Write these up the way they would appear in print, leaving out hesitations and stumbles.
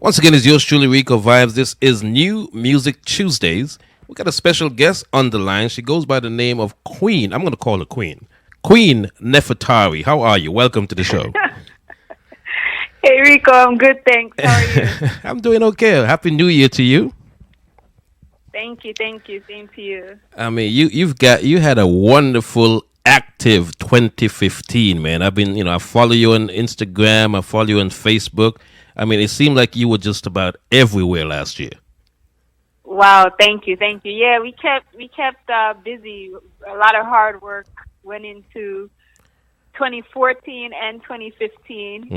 Once again, it's yours truly, Ricovibes. This is New Music Tuesdays. We got a special guest on the line. She goes by the name of Queen. I'm going to call her Queen. Queen Nefatari. How are you? Welcome to the show. Hey Rico, I'm good, thanks. How are you? I'm doing okay. Happy New Year to you. Thank you. Same to you. I mean, you had a wonderful active 2015, man. I follow you on Instagram, I follow you on Facebook. I mean, it seemed like you were just about everywhere last year. Wow, thank you. Yeah, we kept busy. A lot of hard work went into 2014 and 2015.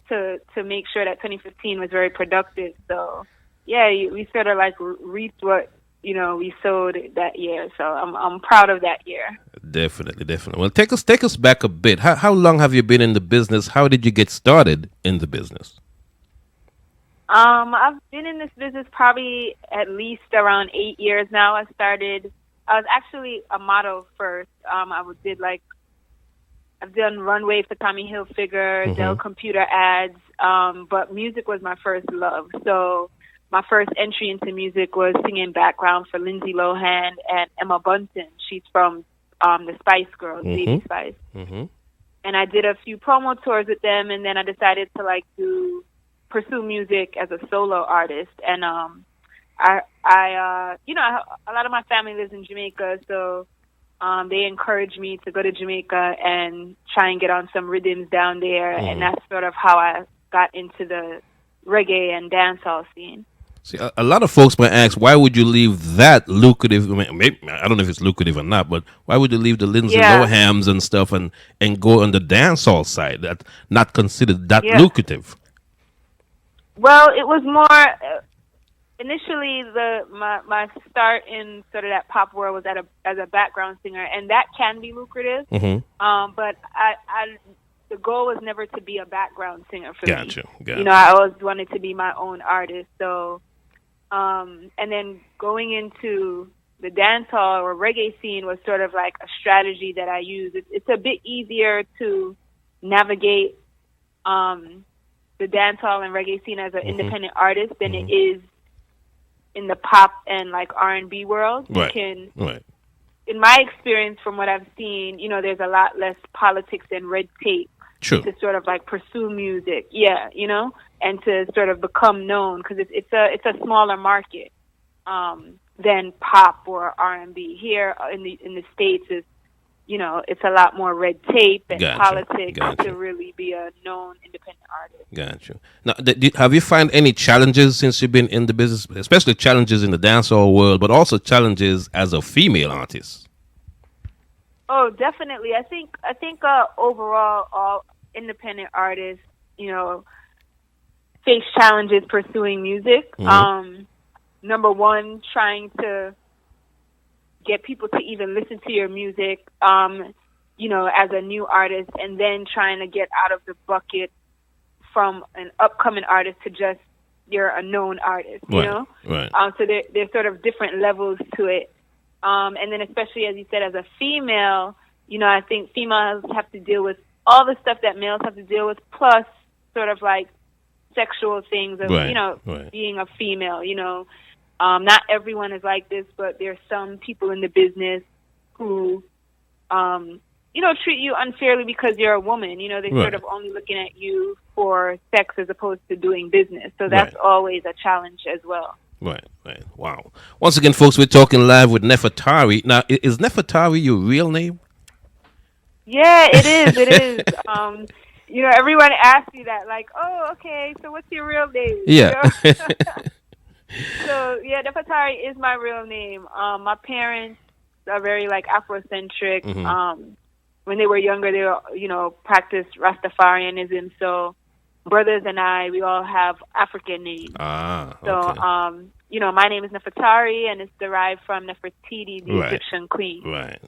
To make sure that 2015 was very productive. So yeah, we sort of like reaped what we sowed that year. So I'm proud of that year. Definitely. Well, take us back a bit. How long have you been in the business? How did you get started in the business? I've been in this business probably at least around 8 years now. I was actually a model first. I've done runway for Tommy Hilfiger, Dell computer ads, but music was my first love. So my first entry into music was singing background for Lindsay Lohan and Emma Bunton. She's from the Spice Girls, Baby Spice. And I did a few promo tours with them, and then I decided to pursue music as a solo artist. And a lot of my family lives in Jamaica, so they encouraged me to go to Jamaica and try and get on some rhythms down there, and that's sort of how I got into the reggae and dancehall scene. See, a lot of folks might ask, why would you leave that lucrative? I don't know if it's lucrative or not, but why would you leave the Lindsay Lohams and stuff and go on the dancehall side? That not considered that lucrative. Well, it was more initially my start in sort of that pop world was as a background singer, and that can be lucrative. But the goal was never to be a background singer for me. Gotcha. I always wanted to be my own artist. So, and then going into the dancehall or reggae scene was sort of like a strategy that I use. It's a bit easier to navigate the dancehall and reggae scene as an independent artist than it is in the pop and like R&B world. Right. In my experience, from what I've seen, there's a lot less politics and red tape. True. To sort of like pursue music, and to sort of become known, because it's a smaller market than pop or R&B. Here in the States is, it's a lot more red tape and politics to really be a known independent artist. Gotcha. Now, have you found any challenges since you've been in the business, especially challenges in the dancehall world, but also challenges as a female artist? Oh, definitely. I think overall, all independent artists, face challenges pursuing music. Number one, trying to get people to even listen to your music, as a new artist, and then trying to get out of the bucket from an upcoming artist to just you're a known artist, Right. So there's sort of different levels to it. And then especially, as you said, as a female, I think females have to deal with all the stuff that males have to deal with, plus sort of like sexual things of, being a female, Not everyone is like this, but there's some people in the business who, treat you unfairly because you're a woman. They're sort of only looking at you for sex as opposed to doing business. So that's always a challenge as well. Right. Wow. Once again, folks, we're talking live with Nefatari. Now, is Nefatari your real name? Yeah, it is. Everyone asks me that, like, oh, okay, so what's your real name? Yeah. So, yeah, Nefatari is my real name. My parents are very, like, Afrocentric. When they were younger, they were, practiced Rastafarianism. So brothers and I, we all have African names. Okay. So, my name is Nefatari, and it's derived from Nefertiti, the Egyptian queen. Right.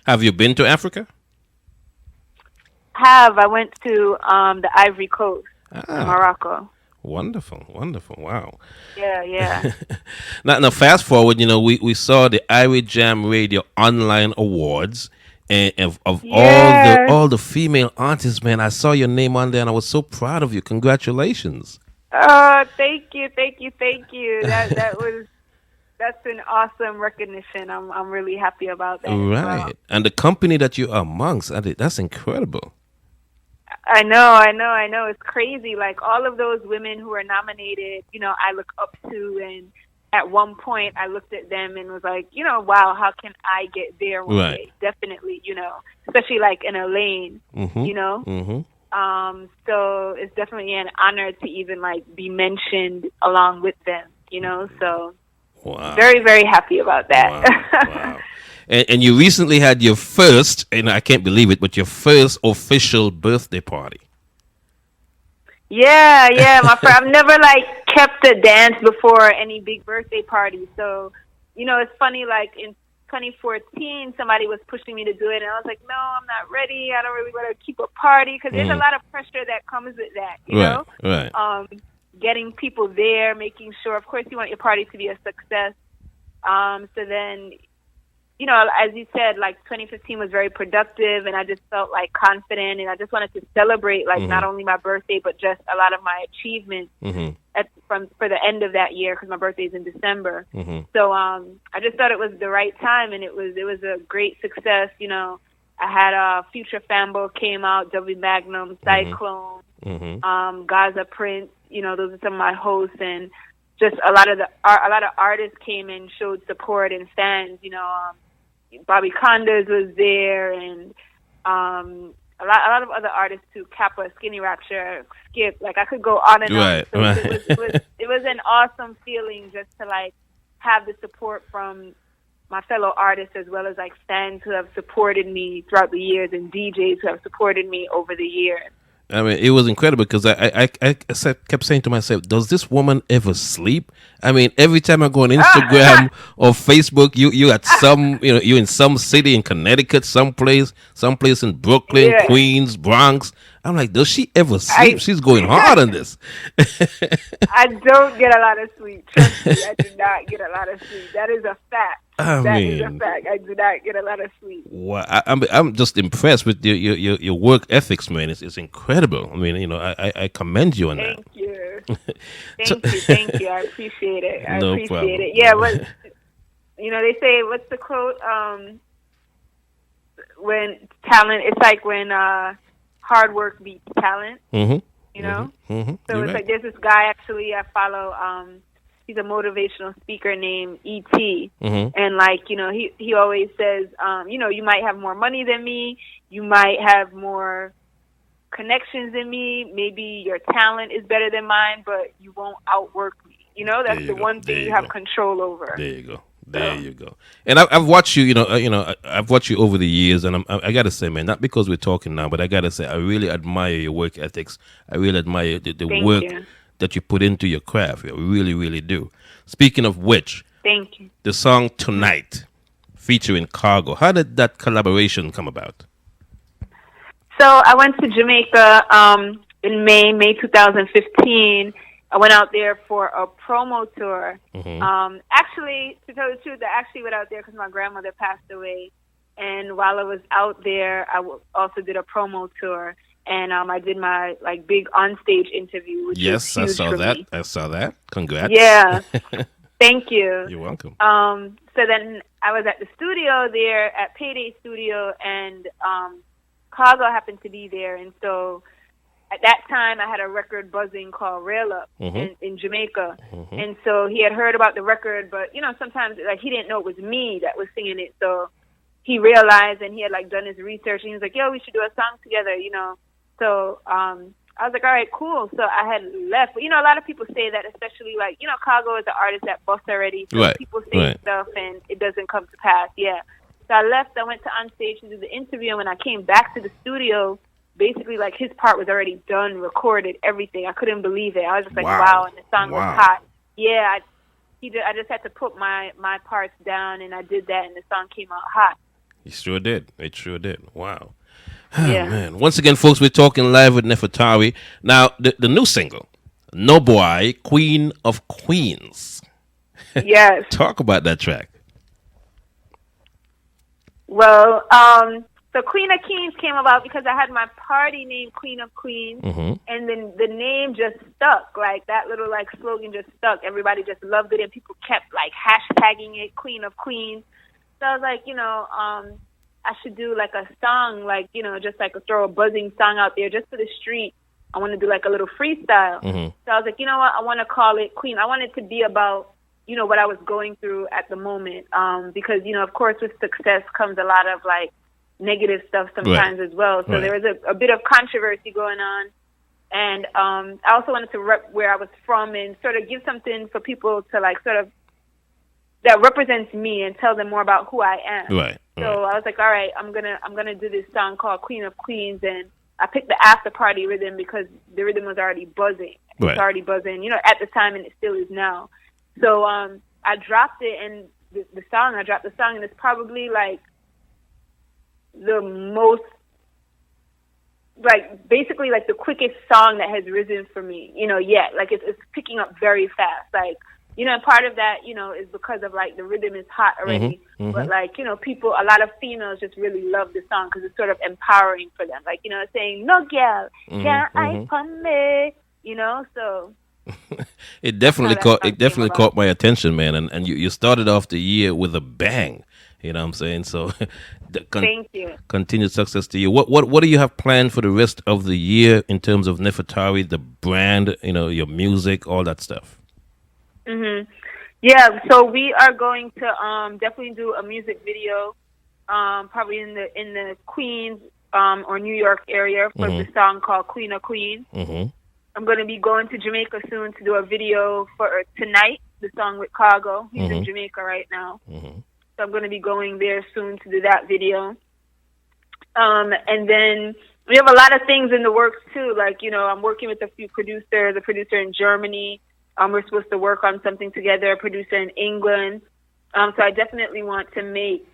Have you been to Africa? I went to the Ivory Coast, Morocco. Wonderful. Wow. Yeah. Now, fast forward, we saw the IRA Jam Radio Online Awards, and of all the female artists, man, I saw your name on there, and I was so proud of you. Congratulations. Thank you, thank you, thank you. That's an awesome recognition. I'm really happy about that as well. Right. And the company that you are amongst, that's incredible. I know. It's crazy. Like all of those women who are nominated, I look up to, and at one point I looked at them and was like, wow, how can I get there one Right. day? Definitely, especially like in a lane, So it's definitely an honor to even like be mentioned along with them, So Wow. very, very happy about that. Wow. Wow. And you recently had your first, and I can't believe it, but your first official birthday party. Yeah. I've never like kept a dance before any big birthday party. So, it's funny. Like in 2014, somebody was pushing me to do it, and I was like, no, I'm not ready. I don't really want to keep a party because there's a lot of pressure that comes with that. You know, right. Getting people there, making sure. Of course, you want your party to be a success. So then, as you said, like 2015 was very productive, and I just felt like confident, and I just wanted to celebrate like not only my birthday but just a lot of my achievements for the end of that year because my birthday is in December. So I just thought it was the right time, and it was a great success. I had Future Fambo came out, W Magnum, Cyclone, Gaza Prince. Those are some of my hosts, and just a lot of artists came and showed support and fans. Bobby Condas was there, and a lot of other artists too. Kappa, Skinny Rapture, Skip. Like I could go on and on. So it was an awesome feeling just to like have the support from my fellow artists as well as like fans who have supported me throughout the years and DJs who have supported me over the years. I mean, it was incredible because I kept saying to myself, does this woman ever sleep? I mean, every time I go on Instagram or Facebook, you at some, you're in some city in Connecticut, someplace in Brooklyn, Queens, Bronx. I'm like, does she ever sleep? She's going hard on this. I don't get a lot of sleep. Trust me, I do not get a lot of sleep. That is a fact. That is a fact. I do not get a lot of sleep. Wow, I'm just impressed with your work ethics, man. It's incredible. I mean, I commend you on that. Thank you. Thank you. I appreciate it. No problem. Yeah, but they say, what's the quote? When talent, it's like when hard work beats talent. So it's like there's this guy actually I follow. He's a motivational speaker named E.T. And like, he always says, you might have more money than me. You might have more connections than me. Maybe your talent is better than mine, but you won't outwork me. That's the one thing you have control over. There you go. There you go. And I've watched you, I've watched you over the years, and I gotta say, man, not because we're talking now, but I gotta say, I really admire your work ethics. I really admire the work that you put into your craft. I really, really do. Speaking of which, thank you. The song Tonight, featuring Cargo. How did that collaboration come about? So I went to Jamaica in May 2015. I went out there for a promo tour. Actually, to tell the truth, I actually went out there because my grandmother passed away. And while I was out there, I also did a promo tour. And I did my like big onstage interview, which was huge for me. I saw that. Congrats. Yeah. Thank you. You're welcome. So then I was at the studio there at Payday Studio, and Cargo happened to be there. And so at that time, I had a record buzzing called Rail Up in Jamaica. And so he had heard about the record, but, sometimes like he didn't know it was me that was singing it. So he realized, and he had like done his research, and he was like, yo, we should do a song together, So I was like, all right, cool. So I had left. But, a lot of people say that, especially like, Cargo is an artist that busts already. So people say stuff and it doesn't come to pass. Yeah. So I left. I went to onstage to do the interview. And when I came back to the studio, basically like his part was already done, recorded, everything. I couldn't believe it. I was just like, wow. And the song was hot. Yeah. I just had to put my parts down, and I did that, and the song came out hot. You sure did. It sure did. Wow. Yeah. Man. Once again, folks, we're talking live with Nefatari. Now, the new single, No Boy, Queen of Queens. Yes. Talk about that track. Well, So Queen of Queens came about because I had my party named Queen of Queens, and then the name just stuck. Like that little like slogan just stuck. Everybody just loved it, and people kept like hashtagging it Queen of Queens. So I was like, I should do like a song, like just like throw a buzzing song out there just for the street. I want to do like a little freestyle. So I was like, you know what? I want to call it Queen. I want it to be about what I was going through at the moment, because of course with success comes a lot of like negative stuff sometimes as well. So there was a bit of controversy going on. And I also wanted to rep where I was from and sort of give something for people to like sort of that represents me and tell them more about who I am. Right. So I was like, all right, I'm gonna do this song called Queen of Queens, and I picked the after party rhythm because the rhythm was already buzzing. Right. It's already buzzing, at the time, and it still is now. So I dropped it, and I dropped the song, and it's probably like the most, like, basically like the quickest song that has risen for me, yet. Like it's picking up very fast. Like, and part of that, is because of like the rhythm is hot already. But like, people, a lot of females just really love the song because it's sort of empowering for them. Like, saying, no girl, can I pun me, so. It definitely caught my attention, man. And you started off the year with a bang. You know what I'm saying? So thank you. Continued success to you. What do you have planned for the rest of the year in terms of Nefatari, the brand, your music, all that stuff? Yeah, so we are going to definitely do a music video, probably in the Queens or New York area for the song called Queen of Queens. I'm going to be going to Jamaica soon to do a video for Tonight, the song with Cargo. He's in Jamaica right now. So I'm going to be going there soon to do that video. And then we have a lot of things in the works too. Like, I'm working with a few producers, a producer in Germany. We're supposed to work on something together, a producer in England. So I definitely want to make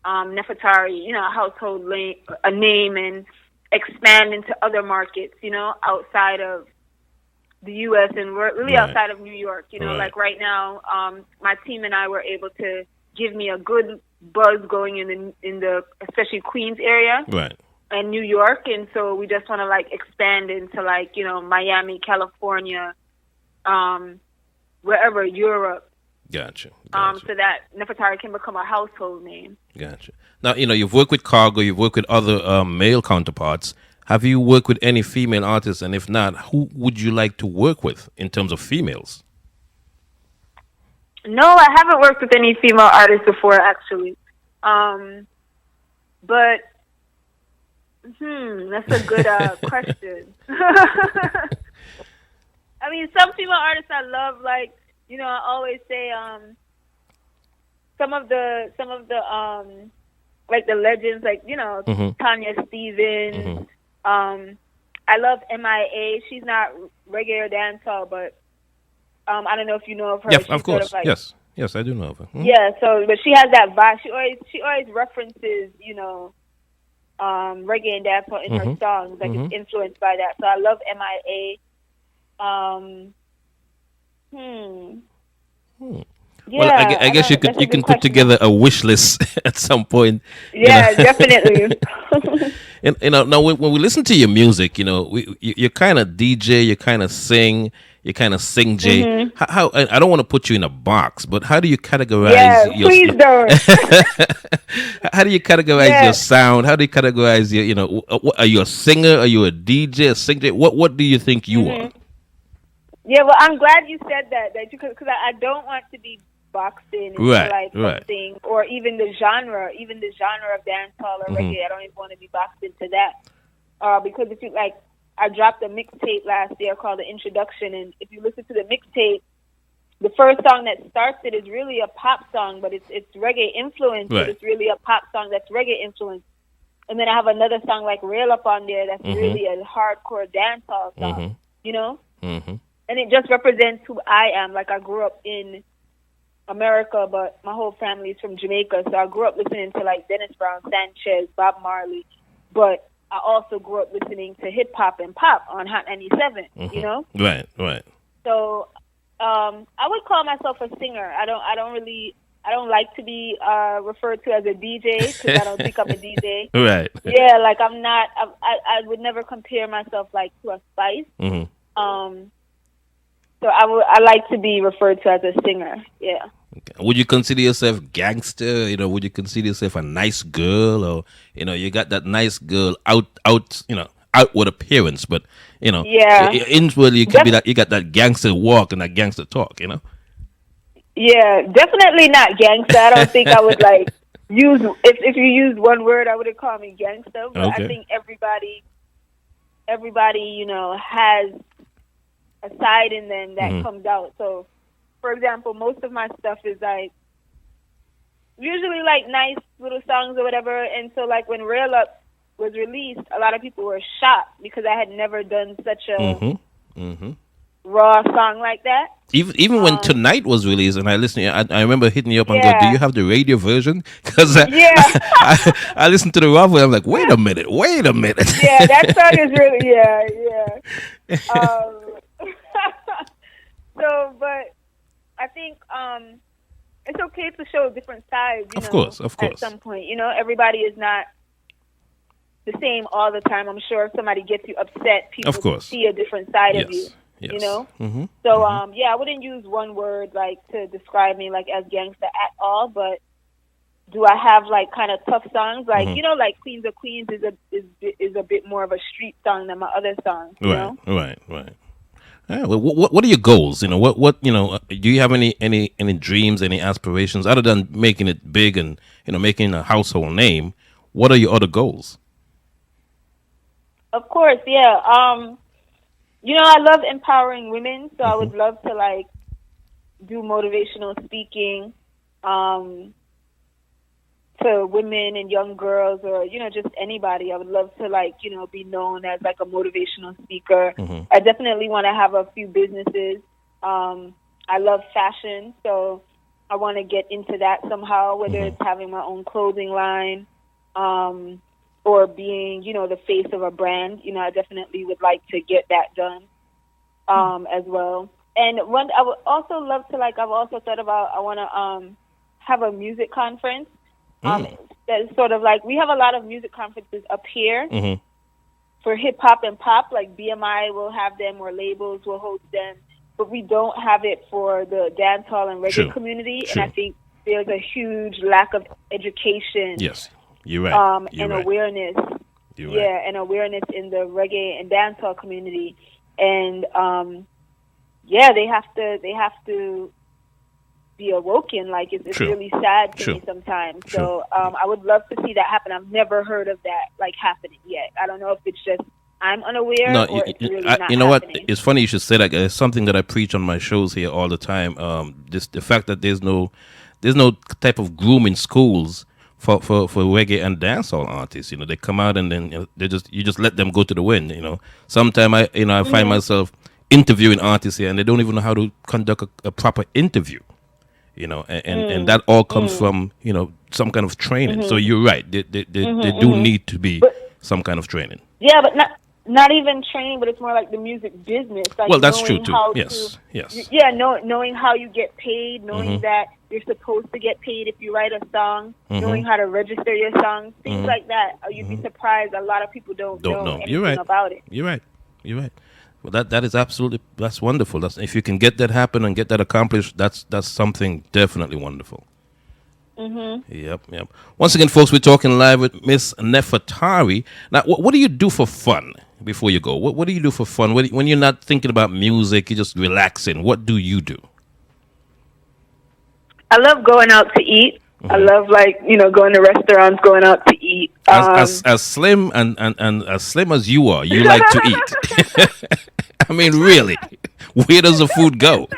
Nefatari, a household name and expand into other markets, outside of the U.S. and really outside of New York. Like right now, my team and I were able to give me a good buzz going in the especially Queens area. Right. And New York. And so we just want to like expand into like, Miami, California, wherever, Europe. Gotcha. So that Nefatari can become a household name. Gotcha. Now, you've worked with Cargo, you've worked with other male counterparts. Have you worked with any female artists? And if not, who would you like to work with in terms of females? No, I haven't worked with any female artists before, actually. But, that's a good question. I mean, some female artists I love, like, I always say, some of the like the legends, like, Tanya Stevens. I love MIA. She's not reggae or dancehall, but I don't know if you know of her. Yeah, She's of course. Sort of like, yes, I do know of her. Yeah, so but she has that vibe. She always references, reggae and dancehall in her songs. Like it's influenced by that. So I love MIA. Yeah, well, I guess you can put together a wish list at some point. Yeah, definitely. And now when we listen to your music, you're kind of DJ, you kind of sing, Jay. How I don't want to put you in a box, but how do you categorize? Yeah, please don't. How do you categorize your sound? How do you categorize your? Are you a singer? Are you a DJ? A singer? What do you think you are? Yeah, well, I'm glad you said that because I don't want to be boxed in into like something, or even the genre of dancehall or reggae. I don't even want to be boxed into that. Because if you like, I dropped a mixtape last year called The Introduction, and if you listen to the mixtape, the first song that starts it is really a pop song, but it's reggae influenced. But it's really a pop song that's reggae influenced. And then I have another song like Rail Up on there that's really a hardcore dancehall song. And it just represents who I am. Like I grew up in America, but my whole family is from Jamaica. So I grew up listening to like Dennis Brown, Sanchez, Bob Marley. But I also grew up listening to hip hop and pop on Hot 97, Right. So I would call myself a singer. I don't really I don't like to be referred to as a DJ because I don't think I'm a DJ. Right. Yeah, like I'm not. I would never compare myself like to a Spice. So I like to be referred to as a singer. Yeah. Okay. Would you consider yourself gangster? Would you consider yourself a nice girl, or you got that nice girl outward appearance, but Yeah. inwardly you could be that you got that gangster walk and that gangster talk. Yeah, definitely not gangster. I don't think I would like use if you used one word, I wouldn't call me gangster. But Okay. I think everybody, has a side in them that comes out. So, for example, most of my stuff is like usually like nice little songs or whatever. And so, like when Rail Up was released, a lot of people were shocked because I had never done such a raw song like that. Even when Tonight was released, and I listened, I remember hitting you up and go, "Do Yeah. you have the radio version?" Because Yeah. I listened to the raw version. I'm like, "Wait a minute." Yeah, that song is really, yeah. So, but I think it's okay to show different sides. Of course. At some point, everybody is not the same all the time. I'm sure if somebody gets you upset, people see a different side of you. Yes. So I wouldn't use one word like to describe me like as gangster at all. But do I have like kind of tough songs? Like like Queens of Queens is a bit more of a street song than my other songs. Right. Well, what are your goals? What do you have any dreams, any aspirations other than making it big and making a household name? What are your other goals? Of course, yeah. I love empowering women, so I would love to like do motivational speaking to women and young girls, or just anybody. I would love to like be known as like a motivational speaker. I definitely want to have a few businesses. I love fashion, so I want to get into that somehow, whether it's having my own clothing line or being the face of a brand. I definitely would like to get that done as well. And one I would also love to like I've also thought about I want to have a music conference. That's sort of like we have a lot of music conferences up here for hip hop and pop. Like BMI will have them, or labels will host them, but we don't have it for the dancehall and reggae community. And I think there's a huge lack of education. Yes, you're right. And awareness. And awareness in the reggae and dancehall community. And they have to be awoken. Like it's really sad to me sometimes. So I would love to see that happen. I've never heard of that like happening yet. I don't know if it's just I'm unaware or it's really not happening. What? It's funny you should say that. It's something that I preach on my shows here all the time. The fact that there's no type of grooming schools for reggae and dancehall artists. They come out and then you just let them go to the wind. Sometimes I find myself interviewing artists here and they don't even know how to conduct a proper interview. And that all comes from some kind of training. So you're right. They do need to be some kind of training. Yeah, but not even training, but it's more like the music business. Like well, that's true too. Yes. Yeah, knowing how you get paid, knowing that you're supposed to get paid if you write a song, knowing how to register your songs, things like that. You'd be surprised. A lot of people don't know anything about it. You're right. Well, that is that's wonderful. That's if you can get that happen and get that accomplished, that's something definitely wonderful. Yep. Once again, folks, we're talking live with Miss Nefatari. Now, what do you do for fun before you go? What do you do for fun when you're not thinking about music? You're just relaxing. What do you do? I love going out to eat. I love going to restaurants, going out to eat. As slim and as slim as you are, you like to eat. I mean, really, where does the food go?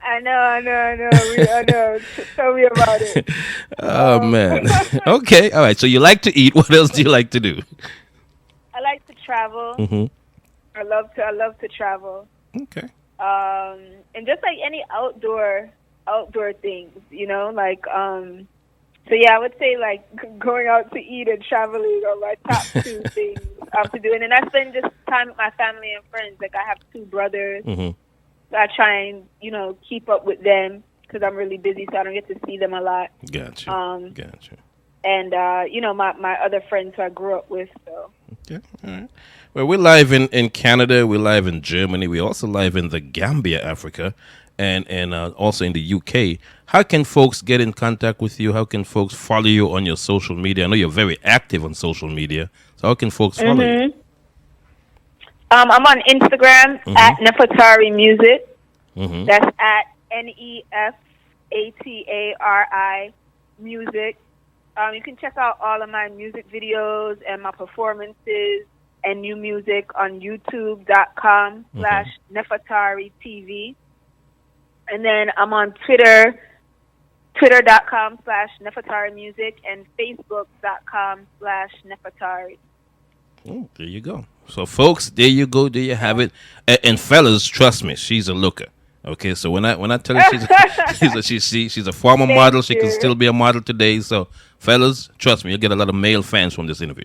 I know. I know. Tell me about it. Oh man. Okay. All right. So you like to eat. What else do you like to do? I like to travel. I love to travel. Okay. And just like any outdoor things, so yeah, I would say like going out to eat and traveling are my top two things to do. And then I spend just time with my family and friends. Like I have two brothers. So I try and keep up with them because I'm really busy, so I don't get to see them a lot. Gotcha. Gotcha. And my other friends who I grew up with. So. Okay. All right. Well, we're live in Canada. We're live in Germany. We're also live in the Gambia, Africa, and also in the UK. How can folks get in contact with you? How can folks follow you on your social media? I know you're very active on social media. So how can folks follow you? I'm on Instagram at Nefatari Music. That's at Nefatari Music. You can check out all of my music videos and my performances and new music on youtube.com/Nefatari TV. And then I'm on Twitter, twitter.com/Nefatari Music and facebook.com/Nefatari. Oh, there you go. So, folks, there you go. There you have it. And fellas, trust me, she's a looker. Okay, so when I tell her she's a former model, she can still be a model today. So, fellas, trust me, you'll get a lot of male fans from this interview.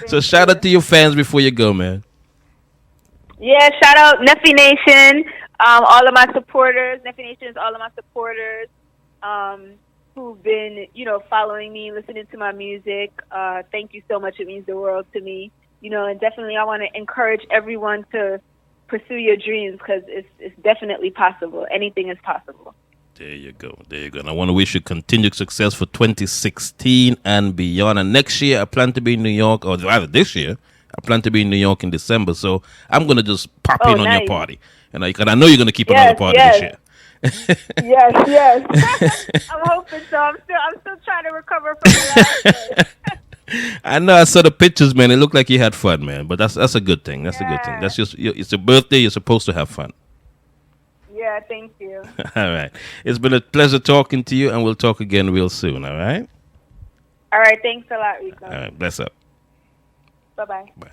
So, shout out to your fans before you go, man. Yeah, shout out Nephi Nation, all of my supporters. Nephi Nation is all of my supporters who've been, following me, listening to my music. Thank you so much. It means the world to me. And definitely I want to encourage everyone to pursue your dreams because it's definitely possible. Anything is possible. There you go. There you go. And I want to wish you continued success for 2016 and beyond. And next year, I plan to be in New York, or rather this year, I plan to be in New York in December. So I'm going to just pop in on your party. And I know you're going to keep another party this year. Yes. I'm hoping so. I'm still trying to recover from the last one. I know I saw the pictures, man. It looked like you had fun, man. But that's a good thing. That's a good thing. That's just it's a birthday. You're supposed to have fun. Yeah, thank you. All right. It's been a pleasure talking to you, and we'll talk again real soon. All right. All right. Thanks a lot, Rico. All right. Bless up. Bye-bye. Bye.